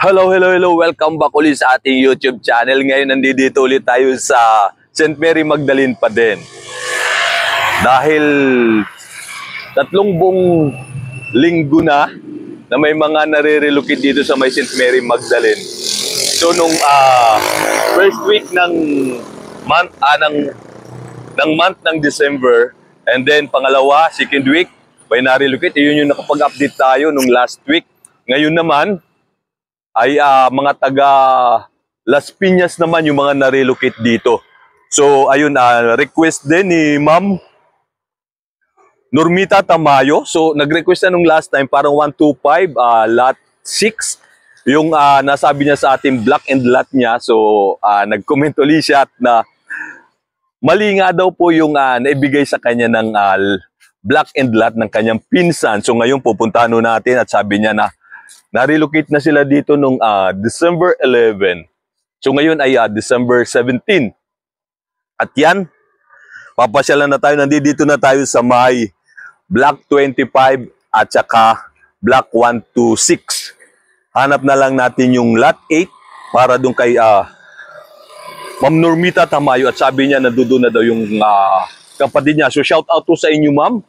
Hello, hello, hello. Welcome back ulit sa ating YouTube channel. Ngayon nandito ulit tayo sa St. Mary Magdalene pa din. Dahil tatlong buong linggo na may mga nare-relocate dito sa may St. Mary Magdalene. So nung first week ng month ng December, and then pangalawa, second week, may na-relocate. Yun yung nakapag-update tayo nung last week. Ngayon naman ay mga taga Las Piñas naman yung mga na-relocate dito. So ayun, request din ni Ma'am Normita Tamayo. So nag-request na nung last time, parang 125 lot 6 yung nasabi niya sa ating block and lot niya. So nag-comment ulit siya na mali nga daw po yung naibigay sa kanya ng block and lot ng kanyang pinsan. So ngayon pupuntahan natin at sabi niya na na-relocate na sila dito nung December 11. So ngayon ay December 17. At yan, papasyalan na tayo. Nandito na tayo sa may Block 25 at saka Block 126. Hanap na lang natin yung Lot 8 para doon kay Ma'am Normita Tamayo. At sabi niya nandoon na daw yung kapatid niya. So shout out to sa inyo, ma'am.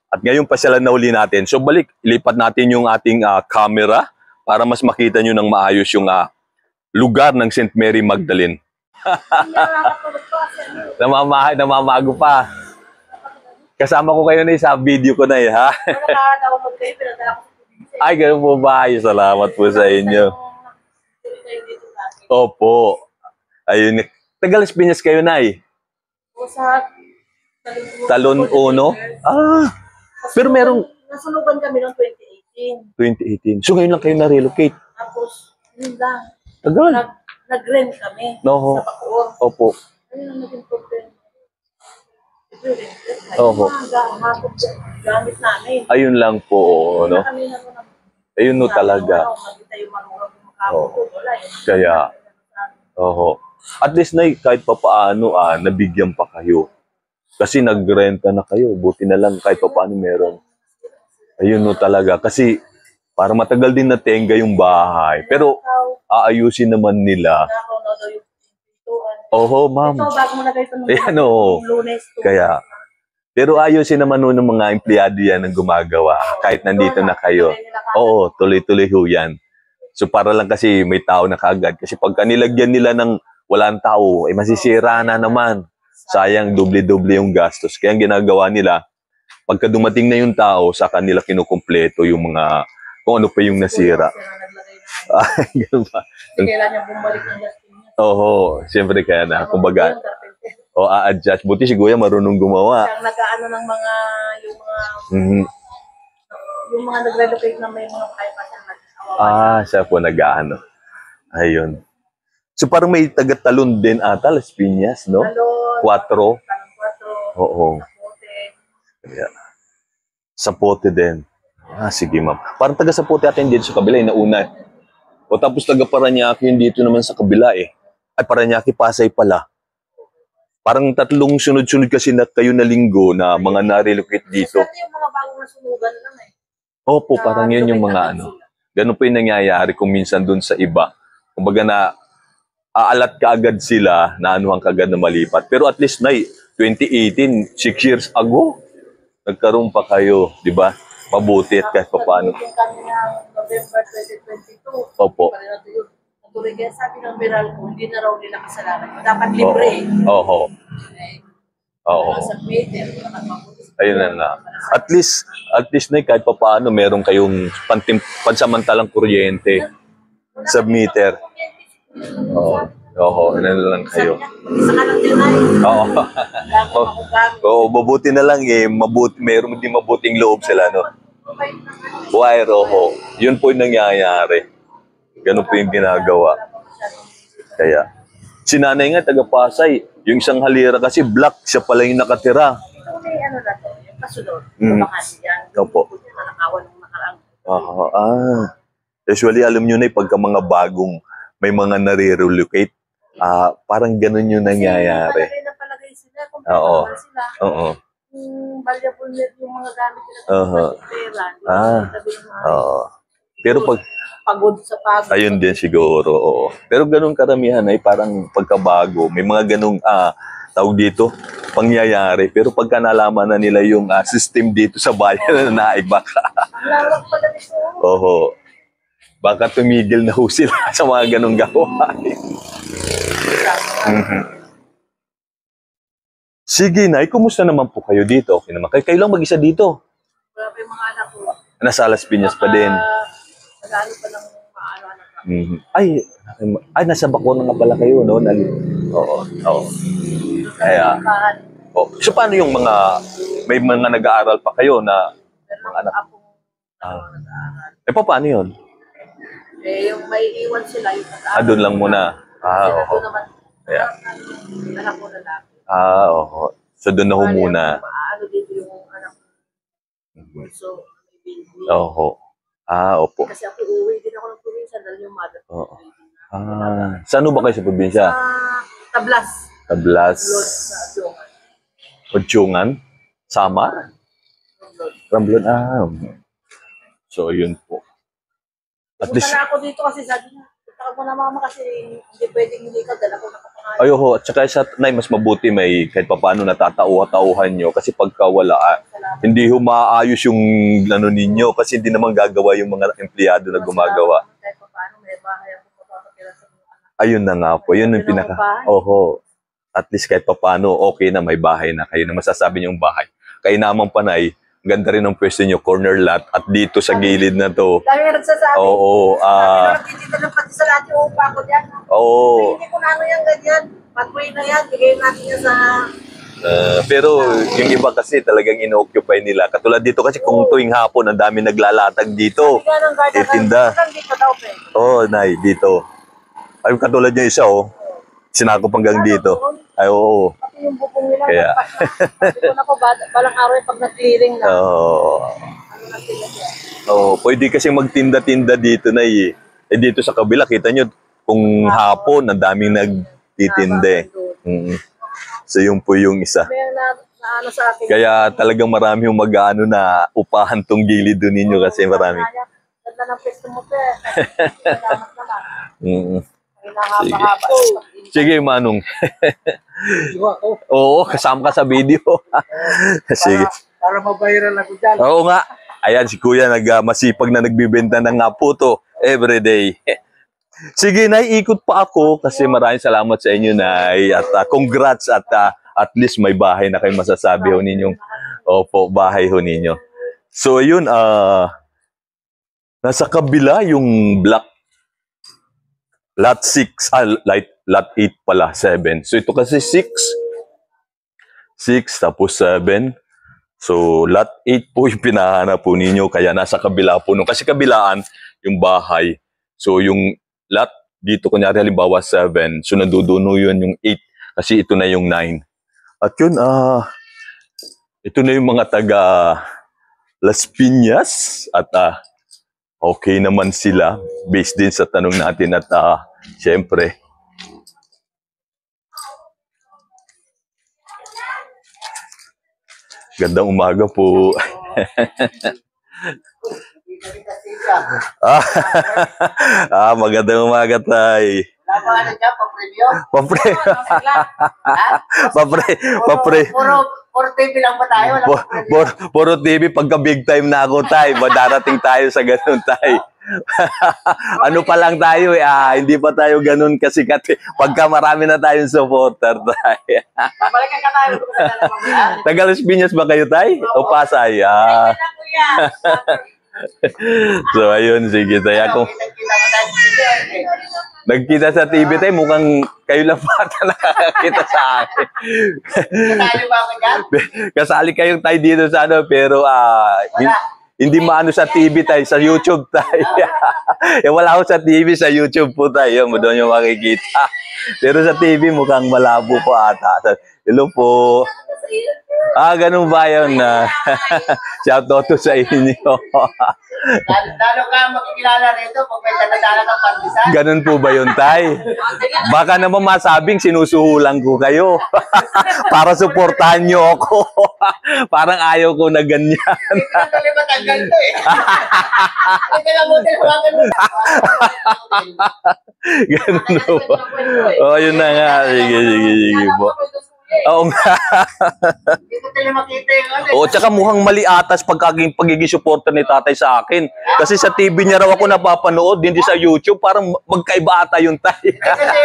At ngayon pasyalan na uli natin. So balik, ilipat natin yung ating camera para mas makita nyo ng maayos yung lugar ng St. Mary Magdalene. Namamago pa. Kasama ko kayo na sa video ko na ha. Ay, ganun po ba? Ay, salamat po sa inyo. Opo. Ayun. Taga Las Piñas kayo na Sa Talon Uno? Pero merong nasunugan kami noong 2018. 2018. So ngayon lang kayo na-relocate? Tapos, yun lang. Tagal. Nag-rent kami No. sa Bacoor. Opo. Ayun ang naging problem. Oho. Gamit namin. Ayun lang po, no? Kami na ng Ayun no talaga. Magkita yung marunong yung makakapot. Wala yun. Kaya, oho. At least na kahit papaano, nabigyan pa kayo. Kasi nagrenta na kayo. Buti na lang kahit papaano meron. Ayun no talaga. Kasi, para matagal din na tenga yung bahay. Pero, aayusin naman nila. Nakaw na daw yung pintuan. Oho, ma'am. Ito, bago mo na kayo Ayan, oo. Lunes. Kaya, pero ayusin naman nun ng mga empleyado yan ang gumagawa. Kahit nandito na kayo. Oo, tuloy-tuloy ho yan. So para lang kasi may tao na kaagad. Kasi pagka nilagyan nila ng walang tao, masisira na naman. Sayang, doble-doble yung gastos. Kaya ang ginagawa nila, pagka dumating na yung tao, sa kanila kinukumpleto yung mga, kung ano pa yung nasira. Ay, ganun ba? Kailan niya bumalik ng gastos niya. Oo, siyempre kaya na. Kumbaga, a-adjust. Buti si Kuya marunong gumawa. Siyang nag-ano ng mga, Mhm. yung mga nag-relocate na may mga kaya pa siyang nag-awawa. Siya po nag-ano. Ayun. So parang may taga-Talon din ata, Las Piñas, no? Talon, 4. Talon 4, Oo. Sapote. Yeah. Sapote din. Sige ma'am. Parang taga-Sapote atin dito sa kabila, nauna. O tapos taga-Paranaque yun dito naman sa kabila Ay, Paranaque, Pasay pala. Parang tatlong sunod-sunod kasi na kayo na linggo na mga na-relocate dito. Kasi yung mga bagong nasunugan lang Opo, parang yun yung mga ano. Ganun po yung nangyayari kung minsan dun sa iba. Kumbaga na aalat ka agad sila, naanuhan ka agad na malipat. Pero at least na 2018, 6 years ago, nagkaroon pa kayo, di ba? Mabuti at kahit pa paano. Yung kami ng November 2022. Opo. Natuloy kaya sabi ng viral ko, hindi na raw nila kasalanan. Dapat libre. Oo. Oo. Sa meter, Ayun na. At least na kahit pa paano meron kayong pansamantalang kuryente sa meter. Oo, ano lang kayo. Isa ka lang din ay. Oo, mabuti na lang meron din mabuting loob sila, no? Wire, yun po yung nangyayari. Ganun po yung ginagawa. Kaya, si nanay nga, taga-Pasay, yung isang halira kasi black, siya pala yung nakatira. Ito may ano na to, yung kasunod. Bakasi yan. Opo. Nanakawan ng nakarang. Usually, alam nyo na pagka mga bagong may mga nare-relocate, parang ganun yung nangyayari. Palagay sila, Oo. sila. Oo. Valuable net yung mga gamit nila. Pera. Pera. Oo. Pero pagod sa pagod. Ayun din siguro, oo. Pero ganun karamihan ay parang pagkabago. May mga ganung tawag dito, pangyayari. Pero pagka nalaman na nila yung system dito sa bayan na naiba ka. Ang lawak pala nito. Oo. Baka tumigil na ho sila sa mga ganung gawain. Mhm. Sige, Nay, kumusta naman po kayo dito? Okay naman. Kayo lang mag-isa dito. Wala pa yung mga anak ko. Nasa Las Piñas pa din. Nag-ano pa ng maano anak ko. Mhm. Ay, nasa Bacoor nga pala kayo, no? Oo, oo. Kaya, oh. So, paano yung may mga nag-aaral pa kayo na Pero mga anak? akong Eh, nag-aaral. paano yun? Yung may iwan sila, yung nag-aaral. Doon lang muna. Kasi Oo. nandun naman, Yeah. anak ko lalaki. Oo. So, doon na ho muna. Ano dito yung anak ko. So, may baby. Oo. Opo. Kasi ako uuwi din ako ng probinsya dahil yung mother ko. Oo. Saan ho ba kayo sa probinsya? Tablas. Tablas. Lod sa Adyongan. Odsyungan? Samar? Lod. Ramblon. So, yun po. At Pumunta least, na ako dito kasi sabi niya, punta ka muna mama kasi hindi pwedeng hindi ka, dala ko nakapangalan. ayoko. At saka sa Nay, mas mabuti may kahit pa paano natatauhan nyo. Kasi pagka wala, hindi ho maayos yung ano ninyo. Kasi hindi naman gagawa yung mga empleyado na gumagawa. Kahit pa paano, may bahay ako mapapatira sa mga anak. Ayun na nga po. Yun yung pinaka... Oho. At least kahit pa paano, okay na may bahay na kayo na masasabi niyong bahay. Kaya namang Panay, ganda rin ang pwesto niyo, corner lot. At dito sa gilid na to. Dami nga nagsasabi. Oo. Sabi na dito lang pati sa lahat yung upa ko dyan. Oo. Hindi ko na ano yan ganyan. Pathway na yan, bigay natin yan sa... Pero yung iba kasi talagang ino-occupy nila. Katulad dito kasi kung tuwing hapon, ang dami naglalatag dito. Sabi nga ng guardian, Titinda. dito daw, pe. Oo, Nay, dito. Ay, katulad niya isa, sinakop hanggang dito. Ay, oo. Pati yung bukong nila. Kaya. Sabi ko na po, balang araw yung pag nag-clearing na. Oo. Ano na sila dyan. Oo, pwede kasi magtinda-tinda dito, Nay. Eh, dito sa kabila, kita nyo, kung hapon, ang daming nagtitinda. So, yun po yung isa. May na ano sa akin. Kaya talagang marami yung mag-ano na upahan tong gilid doon ninyo kasi marami. Ganda ng pwesto mo, pe. Salamat naman. Hinahaba-haba. Sige, Manong. Oo, kasama ka sa video. Sige. Para mabayaran ako dyan. Oo nga. Ayan, si Kuya masipag na nagbibenta ng puto everyday. Sige, Nay, ikot pa ako kasi maraming salamat sa inyo, Nay. At congrats at least may bahay na kayo masasabi ho ninyong. Opo, bahay ho ninyo. So, yun, nasa kabila yung block lot 6, lot 8 pala, 7. So, ito kasi 6 tapos 7. So, lot 8 po yung pinahanap po ninyo. Kaya nasa kabila po. Kasi kabilaan yung bahay. So, yung lot dito, kunyari halimbawa 7. So, nanduduno yun yung 8. Kasi ito na yung 9. At yun, ito na yung mga taga Las Piñas. At okay naman sila. Based din sa tanong natin. At syempre, gandang umaga po. Magandang umaga, Tay. Wala pa ano dyan, pa-preview? Papre. Puro TV lang ba tayo? Wala pa preview. Puro TV, pagka big time na ako, Tay. Madarating tayo sa ganun, Tay. Ano pa lang tayo hindi pa tayo ganun kasikat. Pagka marami na tayong supporter, Tay. Balikan ka tayo. Taga Las Piñas ba kayo, Tay? O Pasay? So, ayun, sige, Tay. Ako, nagkita sa TV, Tay, mukhang kayo lang bata nakakita sa akin. Kasali kayong Tay dito sa pero hindi maano sa TV, Tay, sa YouTube, Tay. Wala ako sa TV, sa YouTube po, Tay. Yun, doon yung makikita. Pero sa TV, mukhang malabo po ata. Hello po. Ganun ba yun? Shoutout to sa inyo. Lalo ka makikilala rito pag may dala ng pandisan. Ganun po ba yun, Tay? Baka naman masabing sinusuhulan ko kayo. Para suportahan nyo ako. Parang ayaw ko na ganyan. Hindi ka tuloy matanggal to eh. Hindi ka lang model, huwagan mo. Ganun ba? Yun na nga. Sige po. Oo nga. Hindi ko tuloy makita yung ano. Oo, tsaka mukhang mali atas pagiging supporter ni tatay sa akin. Kasi sa TV niya raw ako napapanood, hindi sa YouTube. Parang magkaiba ata yung tay. Kasi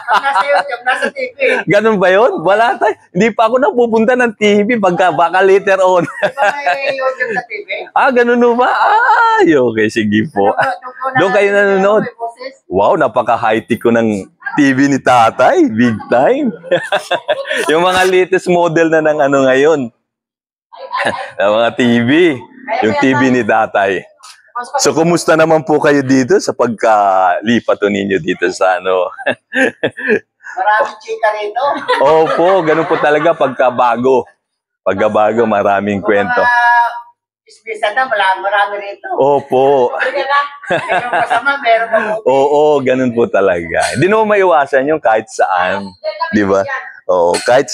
pag nasa YouTube, nasa TV. Ganun ba yun? Wala tay. Hindi pa ako napupunta ng TV baka later on. Di ba may YouTube sa TV? Ganun ba? Okay, sige po. Doon kayo nanonood. Wow, napaka-high-tech ko ng TV ni tatay. Big time. Yung mga latest model na ng ano ngayon. ng mga TV. Yung TV ni tatay. So, kumusta naman po kayo dito sa pagkalipat ninyo dito sa ano? Maraming chika rito. Opo, ganun po talaga pagkabago. Pagkabago, maraming kwento. Isbisa na, marami rito. Opo. Meron masama, meron mabuti. Oo, ganun po talaga. Hindi naman maiwasan yung kahit saan. Di ba? Oo, kahit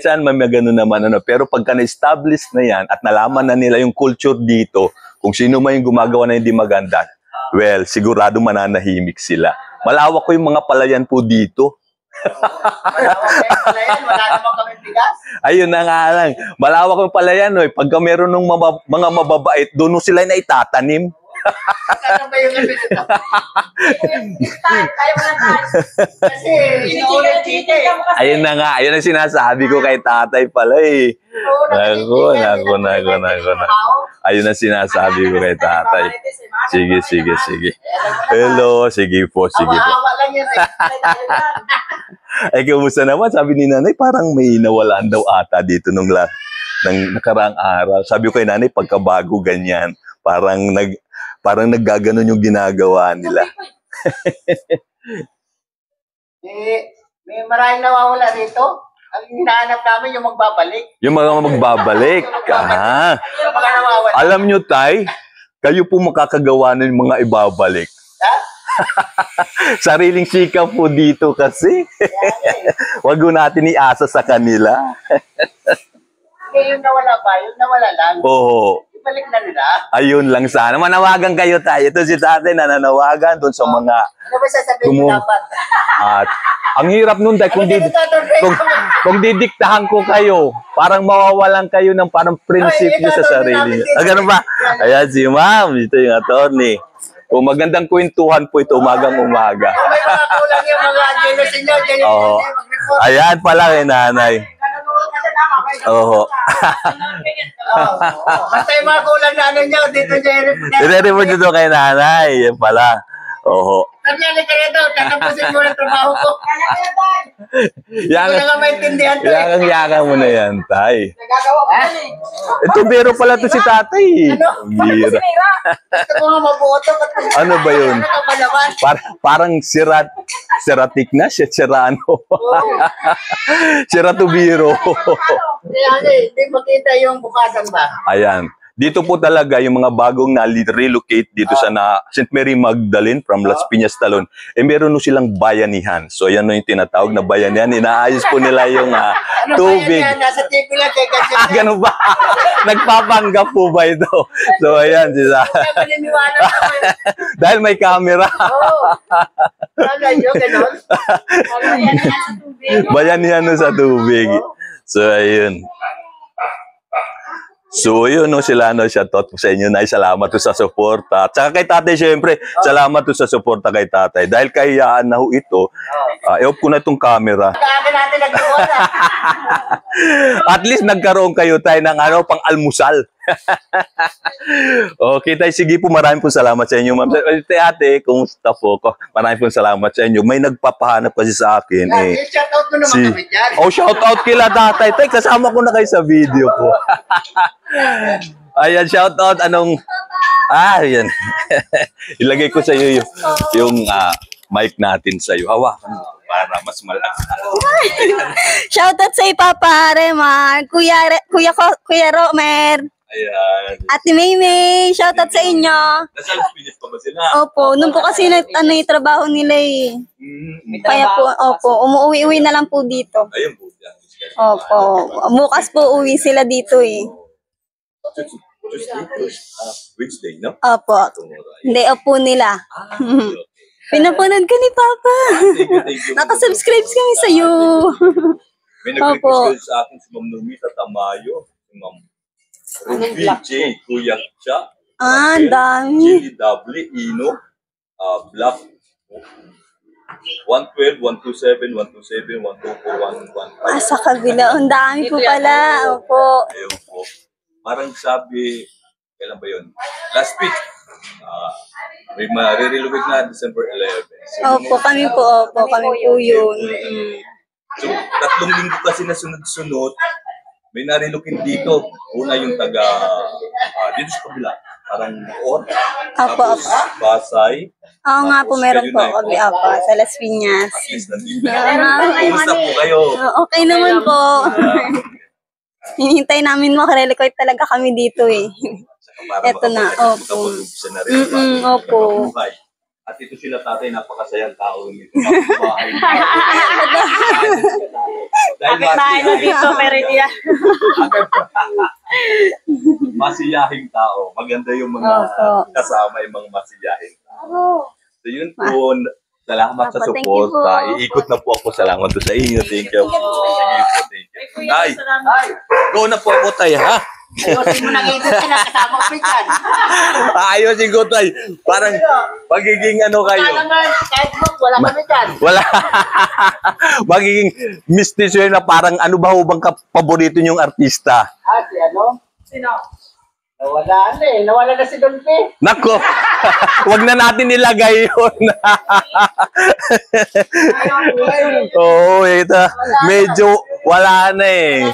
saan may ganun naman. Pero pagka na-establish na yan at nalaman na nila yung culture dito, kung sino man yung gumagawa na hindi maganda, well, sigurado mananahimik sila. Malawak ko yung mga palayan po dito. Wala naman kami bigas. Ayun na nga lang. Malawak yung palayan. Pagka meron ng mga mababait, doon sila na itatanim. Ano ba yung gabi nito? Kasi inuulit chika eh. Ayun na nga. Ayun ang sinasabi ko kay tatay pala eh. Naku. Ayun ang sinasabi ko kay tatay. Sige. Hello, sige po. Awa lang yun eh. Kumusta naman? Sabi ni nanay, parang may nawalaan daw ata dito nung nakaraang araw. Sabi ko kay nanay, pagkabago ganyan, parang naggaganon yung ginagawa nila. May maraming nawawala rito. Ang hinahanap namin yung magbabalik. Yung mga magbabalik. Yung mga nawawala. Alam nyo, tay, kayo po makakagawa ng mga ibabalik. Ha? Sariling sikap po dito kasi. Wag mo natin iasa sa kanila. Yung nawala ba? Yung nawala lang. Oo. Ibalik na nila. Ayun lang sana. Manawagan kayo tayo. Ito si tatay na nanawagan doon sa mga... Ano ba sasabihin mo dapat? At ang hirap nun dahil kung didiktahan ko kayo, parang mawawalan kayo ng parang prinsipyo sa sarili. Ganun ba? Ayan si ma'am. Ito yung attorney. O magandang kwentuhan po ito umagang-umaga. Kung may mga kulang yung mga jealousy nyo, Oo. mag-report. Ayan pala kay nanay. Oo. Basta yung mga kulang na ano nyo, dito nyo i-report. I-report nyo doon kay nanay. Yan pala. Oo. Kanyali kayo doon, tatapusin mo ng trabaho ko. Hindi ko na nga maintindihan to eh. Yakang mo na yan, tay. Nagagawa ko yan eh. Ito, biro pala to si tatay. Ano? Biro. Gusto ko nga mabuto. Ano ba yun? Ano ka ba naman? Parang siratik na, sirano. Sira to biro. Kaya nga eh, hindi makita yung bukasan ba? Ayan. Dito po talaga yung mga bagong na-relocate dito sa St. Mary Magdalene from Las Piñas Talon. Meron no silang bayanihan. So yan no yung tinatawag na bayanihan. Inaayos po nila yung tubig. Ano ba yan? Nasa TV lang kay Ganyan. Ganun ba? Nagpapanggap po ba ito? So ayan. Kaya maniniwala ako eh. Dahil may camera. Oo. Ano yun, ganon? Bayanihan no sa tubig. So ayun. So yun no, sila no, shoutout po sa inyo na salamat po sa suporta. At saka kay tatay syempre, salamat po sa suporta kay tatay. Dahil kahiyaan na ho ito, i-off ko na itong camera. Kaya natin nagkaroon na. At least nagkaroon kayo tayo ng pang-almusal. Okay tayo, sige po, maraming po salamat sa inyo ma'am. Ate, kumusta po? Maraming po salamat sa inyo. May nagpapahanap kasi sa akin. Shoutout mo naman kami dyan. Oh, shoutout kila tatay. Tay, kasama ko na kayo sa video ko. Ayan, shoutout. Ayan. Ilagay ko sa iyo yung mic natin sa iyo. Hawakan mo. para mas malakas. Shoutout sa Papa Remar, Kuya Romer, Ayan. Ate Maymay, shoutout sa inyo. Nasa Las Piñas pa ba sila? Opo, nung po kasi yung trabaho nila eh. Mm. Kaya po, opo, umuwi-uwi na lang po dito. Ayun po. Yan. Opo, bukas po uwi sila dito eh. Wednesday, no? Opo, day off po nila. Pinapunod ka ni Papa. Thank you. Nakasubscribe kami sa'yo. May Opo. nag-request sa akin si Ma'am Normita Tamayo, si Ma'am Ruby J. Kuya Cha, Ang dami. Jelly W. Ino, Black 112, 127, 127, 124, 115. Sa kabila, ang dami po pala. Opo. Ayun po. Parang sabi, kailan ba yun? Last week. May marirelocate na December 11. So, Opo, kami po yun. Mm-mm. So, 3 linggo kasi na sunod-sunod, may narilocate dito. Una yung taga, dito sa kabila. Parang Or. Tapos, Pasay. Oo nga po, Tapos, meron kayo po na kami ito. sa Las Piñas. At least nandito. Kumusta po kayo? Okay naman po. Hinihintay namin makarelocate talaga kami dito eh. Para Eto na, opo. makapag-umpisa na rin. Opo. Buhay. At ito sila tatay, napakasayang tao nito. Bahay. Dahil Bahay na dito, pero hindi na. masiyahing tao. Maganda yung mga Opo. kasama, yung mga masiyahing tao. So yun po, salamat sa Opo, thank you suporta. po. Iikot na po ako. Salamat po sa inyo. Thank you. Thank you. Tay, go na po ako, tay, ha? Ayusin mo nang ikot ka na, kasama ko dyan. Ayusin ko, tay. Parang magiging ano kayo. Wala naman, kahit mo, wala kami dyan. Wala. Magiging mysterious na parang ano ba ho bang paborito niyong artista? Si ano? Sino? Nawala na si Dolphy. Nako, wag na natin ilagay yun. Oo, ito. Medyo wala na eh.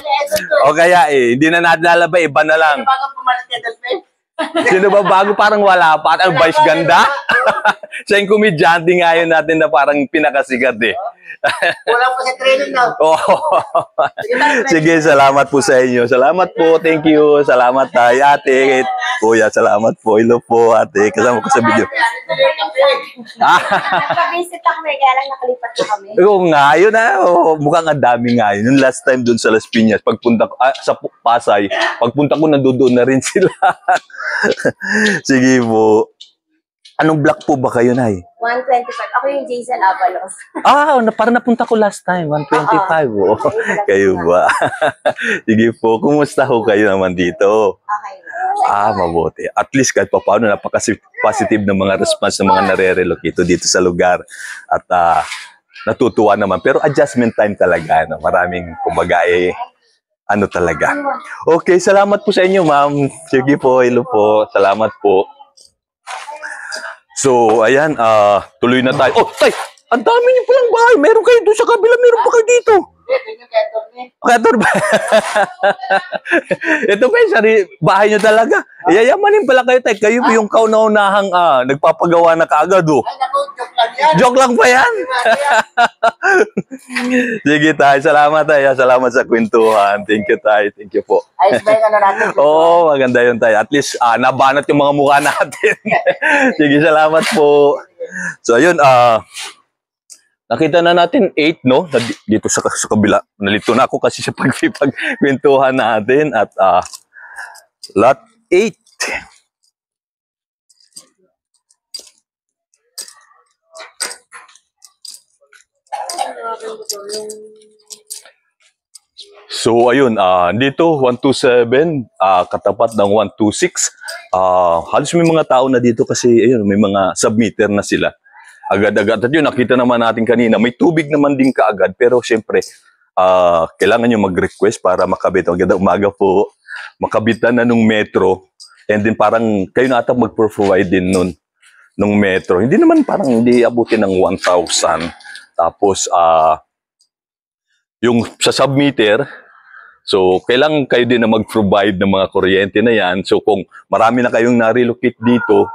O kaya hindi na natin lalabay, iba na lang. Bago pumalit kay Dolphy. Sino ba bago parang wala pa? Ang Vice Ganda? Siya yung komedyante ngayon natin na parang pinakasikat eh. Wala pa sa training daw. Oo. Sige, salamat po sa inyo. Salamat po, thank you. Salamat tayo, ate. Kuya, salamat po. Hello po, ate. Kasama ko sa video. Nagpa-visit lang kami, kaya lang nakalipat na kami. Oo nga, yun na. Oh, mukhang ang dami nga yun. Yung last time doon sa Las Piñas, pagpunta ko, sa Pasay, pagpunta ko nandoon na rin sila. Sige po. Anong block po ba kayo, Nay? 125. Ako yung Jason Avalos. Parang napunta ko last time, 125. Oh. Kayo ba? Sige po, kumusta ho kayo naman dito? Okay. Mabuti. At least kahit pa paano, napaka-positive ng mga response ng mga nare-relocate dito sa lugar. At natutuwa naman. Pero adjustment time talaga. No? Maraming, kumbaga, ano talaga. Okay, salamat po sa inyo, ma'am. Sige po, hello po. Salamat po. So, ayan, tuloy na tayo. Oh, tay! Ang dami niyo palang bahay. Meron kayo doon sa kabila, meron pa kayo dito. Kaya ba? Ito ba yung bahay nyo talaga? Yayamanin pala kayo, tay. Kayo yung kauna-unahang nagpapagawa na kaagad, oh. Ay, naku, joke lang yan. Joke lang pa yan. Sige, tay. Salamat, tay. Salamat sa kwentuhan. Thank you, tay. Thank you po. Ayos ba yung ano natin? Oo, maganda yun, tay. At least, nabanat yung mga mukha natin. Sige, salamat po. So, ayun, nakita na natin 8, no? Dito sa kabila. Nalito na ako kasi sa pagkwentuhan natin. At lot 8. So, ayun. Dito, 127. Katapat ng 126. Halos may mga tao na dito kasi, ayun, may mga submitter na sila. Agad-agad. At yun, nakita naman natin kanina, may tubig naman din kaagad. Pero syempre, kailangan nyo mag-request para makabit. Maganda umaga po, makabitan na nung metro. And then parang kayo na ata mag-provide din nung metro. Hindi naman parang hindi abutin ng 1,000. Tapos, yung sa submeter, so kailangan kayo din na mag-provide ng mga kuryente na yan. So kung marami na kayong na-relocate dito,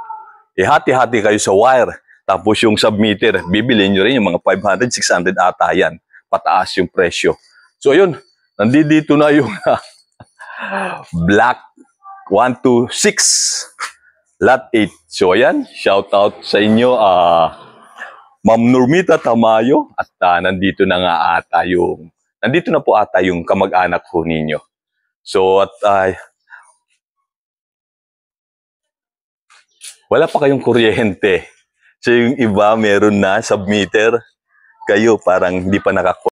hati-hati kayo sa wire. Tapos yung submitter, bibili nyo rin yung mga 500, 600 ata yan. Pataas yung presyo. So ayun, nandito na yung Black 126 Lot 8. So ayan, shout out sa inyo, Ma'am Normita Tamayo. At nandito na po ata yung kamag-anak ko ninyo. So at wala pa kayong kuryente. So yung iba meron na submitter. Kayo parang hindi pa